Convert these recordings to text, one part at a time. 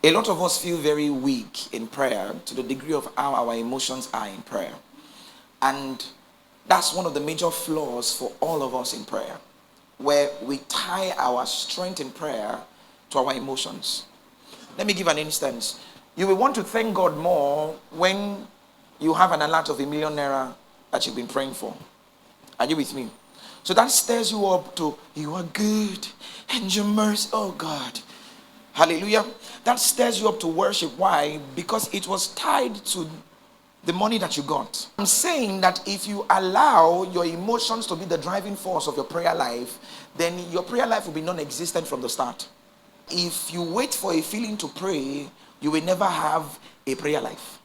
A lot of us feel very weak in prayer to the degree of how our emotions are in prayer. And that's one of the major flaws for all of us in prayer, where we tie our strength in prayer to our emotions. Let me give an instance. You will want to thank God more when you have an alert of ₦1,000,000 that you've been praying for. Are you with me? So that stirs you up to, you are good and your mercy, oh God. Hallelujah. That stirs you up to worship. Why? Because it was tied to the money that you got. I'm saying that if you allow your emotions to be the driving force of your prayer life, then your prayer life will be non-existent from the start. If you wait for a feeling to pray, you will never have a prayer life.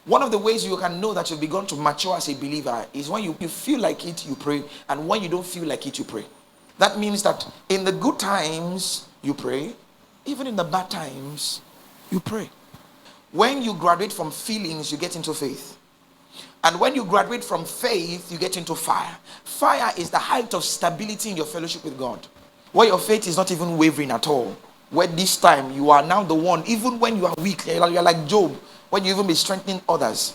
One of the ways you can know that you've begun to mature as a believer is when you feel like it, you pray, and when you don't feel like it, you pray. That means that in the good times, you pray. Even in the bad times, you pray. When you graduate from feelings, you get into faith. And when you graduate from faith, you get into fire. Fire is the height of stability in your fellowship with God, where your faith is not even wavering at all. Where this time you are now the one, even when you are weak, you're like Job, when you even be strengthening others.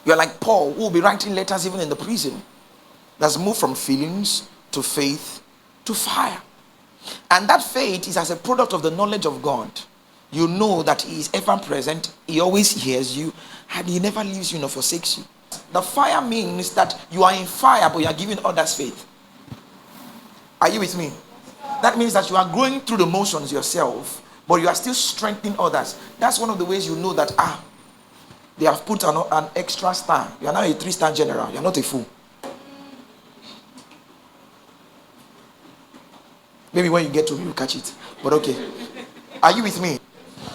You're like Paul, who will be writing letters even in the prison. That's moved from feelings to faith to fire. And that faith is as a product of the knowledge of God. You know that He is ever present, He always hears you, and He never leaves you nor forsakes you. The fire means that you are in fire, but you are giving others faith. Are you with me? That means that you are going through the motions yourself, but you are still strengthening others. That's one of the ways you know that, they have put an extra star. You are now a 3-star general. You are not a fool. Maybe when you get to me, you catch it. But okay. Are you with me?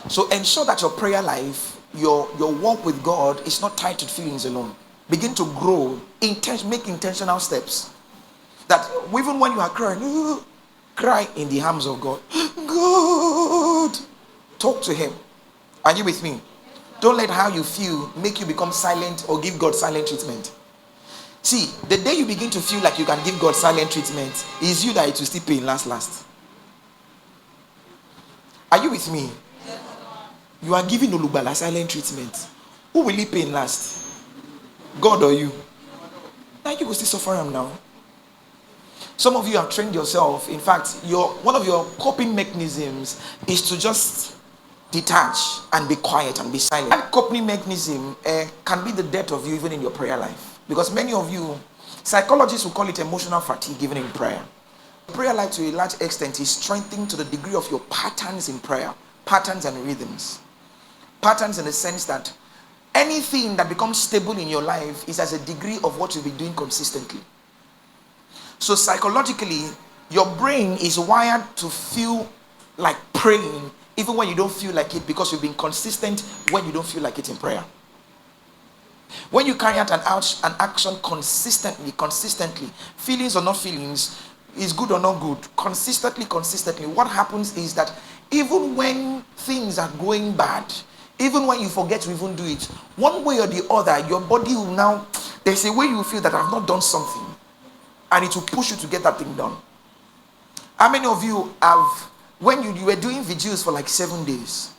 So ensure that your prayer life, your walk with God is not tied to feelings alone. Begin to grow. Make intentional steps. That even when you are crying, cry in the arms of God. God. Talk to Him. Are you with me? Don't let how you feel make you become silent or give God silent treatment. See, the day you begin to feel like you can give God silent treatment, is you that it will still pain last. Are you with me? You are giving Olubala silent treatment. Who will he pain last? God or you? Now you will still suffer him now. Some of you have trained yourself. In fact, one of your coping mechanisms is to just detach and be quiet and be silent. That coping mechanism can be the death of you even in your prayer life. Because many of you, psychologists will call it emotional fatigue even in prayer. Prayer life to a large extent is strengthening to the degree of your patterns in prayer. Patterns and rhythms. Patterns in the sense that anything that becomes stable in your life is as a degree of what you'll be doing consistently. So psychologically, your brain is wired to feel like praying even when you don't feel like it, because you've been consistent when you don't feel like it in prayer. When you carry out an action consistently, feelings or not feelings, is good or not good, consistently, what happens is that even when things are going bad, even when you forget to even do it, one way or the other, your body will now, there's a way you feel that I've not done something, and it will push you to get that thing done. How many of you have, when you were doing vigils for like 7 days,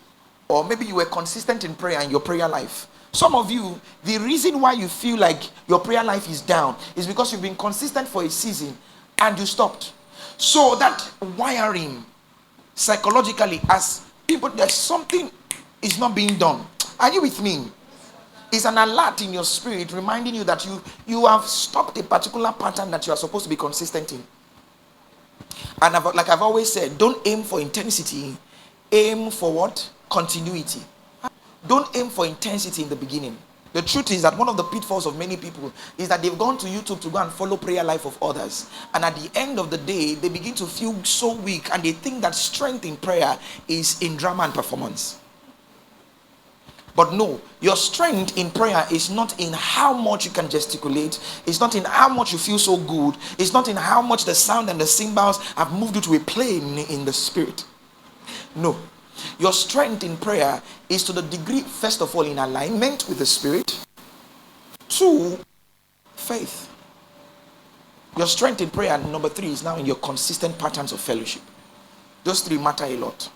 or maybe you were consistent in prayer in your prayer life? Some of you, the reason why you feel like your prayer life is down is because you've been consistent for a season and you stopped. So that wiring psychologically, as people, there's something is not being done. Are you with me? It's an alert in your spirit reminding you that you have stopped a particular pattern that you are supposed to be consistent in. And like I've always said, don't aim for intensity, aim for what? Continuity. Don't aim for intensity in the beginning. The truth is that one of the pitfalls of many people is that they've gone to YouTube to go and follow prayer life of others. And at the end of the day, they begin to feel so weak and they think that strength in prayer is in drama and performance. But no, your strength in prayer is not in how much you can gesticulate. It's not in how much you feel so good. It's not in how much the sound and the cymbals have moved you to a plane in the spirit. No. Your strength in prayer is to the degree, first of all, in alignment with the Spirit. 2, faith. Your strength in prayer, number 3, is now in your consistent patterns of fellowship. Those 3 matter a lot.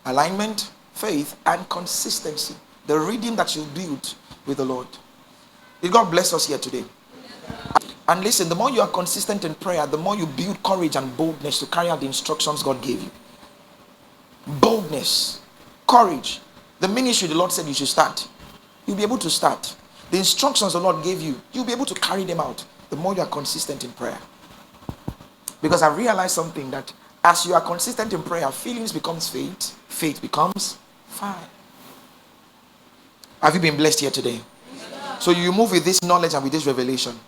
Alignment, faith, and consistency. The rhythm that you build with the Lord. Did God bless us here today? And listen, the more you are consistent in prayer, the more you build courage and boldness to carry out the instructions God gave you. Boldness, courage. The ministry the Lord said you should start, you'll be able to start. The instructions the Lord gave you, you'll be able to carry them out. The more you are consistent in prayer. Because I realized something, that as you are consistent in prayer, feelings becomes faith, faith becomes fire. Have you been blessed here today? So you move with this knowledge and with this revelation.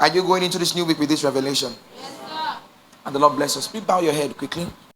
Are you going into this new week with this revelation? And the Lord bless us. Please bow your head quickly.